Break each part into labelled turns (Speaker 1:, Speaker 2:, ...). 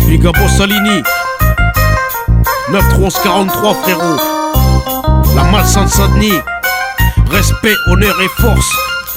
Speaker 1: Big up au Salini 9-11-43 frérot. La Malsainte Saint-Denis. Respect, honneur et force.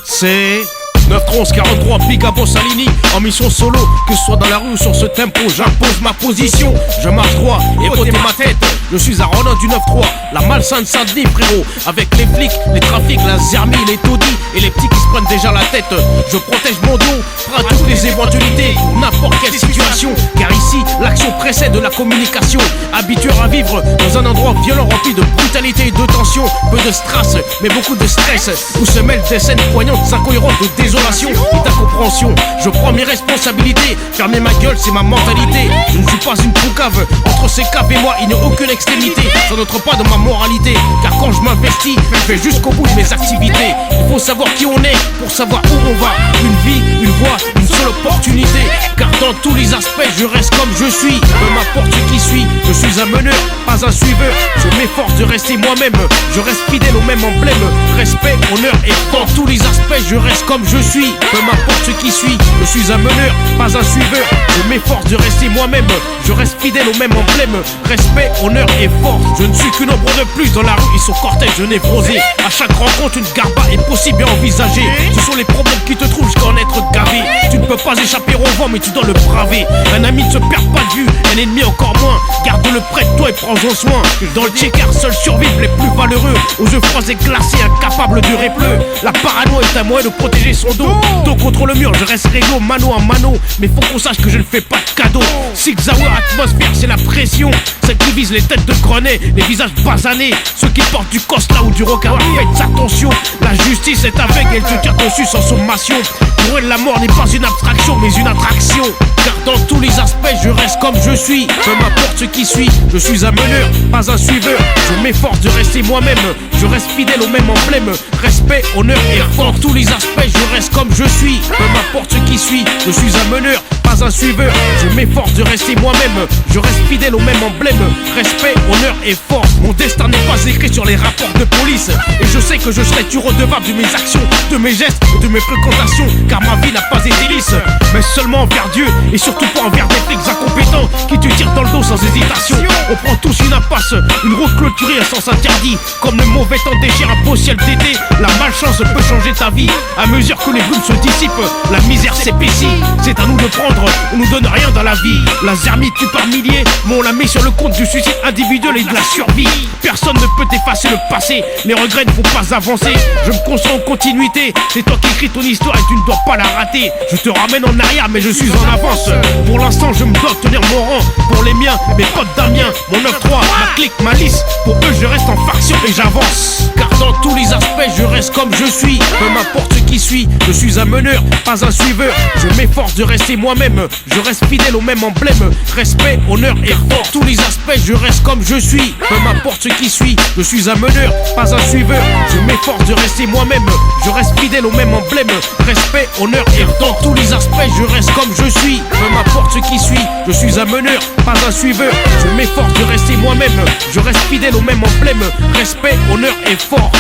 Speaker 1: C'est 9-11-43, big up au Salini. En mission solo, que ce soit dans la rue ou sur ce tempo, j'impose ma position. Je marche droit et ôtez ma tête. Je suis à Ronan du 9-3, la Malsainte Saint-Denis frérot. Avec les flics, les trafics, la zermie, les taudis et les petits qui se prennent déjà la tête. Je protège mon dos, à toutes les éventualités, n'importe quelle situation. Car ici, l'action précède la communication. Habitué à vivre dans un endroit violent rempli de brutalité et de tension. Peu de strass, mais beaucoup de stress. Où se mêlent des scènes poignantes, incohérentes de désolation et d'incompréhension. Je prends mes responsabilités, fermer ma gueule c'est ma mentalité. Je ne suis pas une poucave, entre ces caves et moi il n'y a aucune extrémité. Ça n'entre pas dans ma moralité, car quand je m'investis, je vais jusqu'au bout de mes activités. Il faut savoir qui on est, pour savoir où on va. Une vie, une voie, une seule opportunité. Car dans tous les aspects je reste comme je suis. Peu m'importe qui suis, je suis un meneur, pas un suiveur. Je m'efforce de rester moi-même, je reste fidèle au même emblème. Respect, honneur et dans tous les aspects je reste comme je suis. Peu m'importe qui suis, je suis un meneur, pas un suiveur. Je m'efforce de rester moi-même, je reste fidèle au même emblème. Respect, honneur et force. Je ne suis qu'une ombre de plus dans la rue et son cortège névrosé. À chaque rencontre une garba est possible et envisagée. Ce sont les problèmes qui te trouvent jusqu'à en être gavé. Tu ne peux pas échapper au vent mais tu dois le braver. Un ami ne se perd pas de vue, un ennemi encore moins. Garde-le près de toi et prends-en soin. Dans le checker seuls survivent les plus valeureux. Aux yeux froids et glacés, incapables de répleu. La parano est un moyen de protéger son dos. Dos contre le mur, je reste réglo, mano à mano. Mais faut qu'on sache que je ne fais pas de cadeau. Six Hour atmosphère, c'est la pression. Celle qui vise les têtes de grenets, les visages basanés. Ceux qui portent du Costa ou du Roca, faites attention. La justice est avec, elle te tire dessus sans sommation. Pour elle, la mort n'est pas une abstraction, mais une attraction. Car dans tous les aspects, je reste comme je suis. Peu m'importe ce qui suit, je suis un meneur, pas un suiveur. Je m'efforce de rester moi-même, je reste fidèle au même emblème. Respect, honneur et dans tous les aspects, je reste comme je suis. Peu m'importe ce qui suit, je suis un meneur, pas un suiveur. Je m'efforce de rester moi-même, je reste fidèle au même emblème. Respect, honneur et force. Mon destin n'est pas écrit sur les rapports de police. Et je sais que je serai toujours redevable de mes actions, de mes gestes et de mes fréquentations. Car ma vie n'a pas été lisse, mais seulement envers Dieu. Et surtout pas envers des flics incompétents qui te tirent dans le dos sans hésitation. On prend tous une impasse, une route clôturée à sens interdit. Comme le mauvais temps déchire un beau ciel d'été, la malchance peut changer ta vie. À mesure que les brumes se dissipent, la misère s'épaissit. C'est à nous de prendre, on nous donne rien dans la vie. La zermie tue par milliers, mais on la met sur le compte du suicide individuel et de la survie. Personne ne peut effacer le passé, les regrets ne font pas avancer. Je me concentre en continuité, c'est toi qui écris ton histoire et tu ne dois pas la rater. Je te ramène en arrière mais je suis en avance. Pour l'instant je me dois tenir mon rang. Pour les miens, mes potes d'Amiens, mon 9-3, ma clique, ma liste. Pour eux je reste en faction et j'avance. Car dans tous les aspects je reste comme je suis. Peu m'importe ce qui suit, je suis un meneur, pas un suiveur. Je m'efforce de rester moi-même, je reste fidèle au même emblème. Respect, honneur et force. Tous les aspects je reste comme je suis. Peu m'importe ce qui suit, je suis un meneur, pas un suiveur. Je m'efforce de rester moi-même, je reste fidèle au même emblème. Respect, honneur et dans tous les aspects je reste comme je suis. Peu m'importe ce qui suit, je suis un meneur, pas un suiveur. Je m'efforce de rester moi-même, je reste fidèle au même emblème. Respect, honneur et force.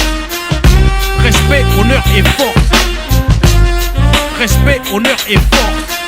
Speaker 1: Respect, honneur et force. Respect, honneur et force.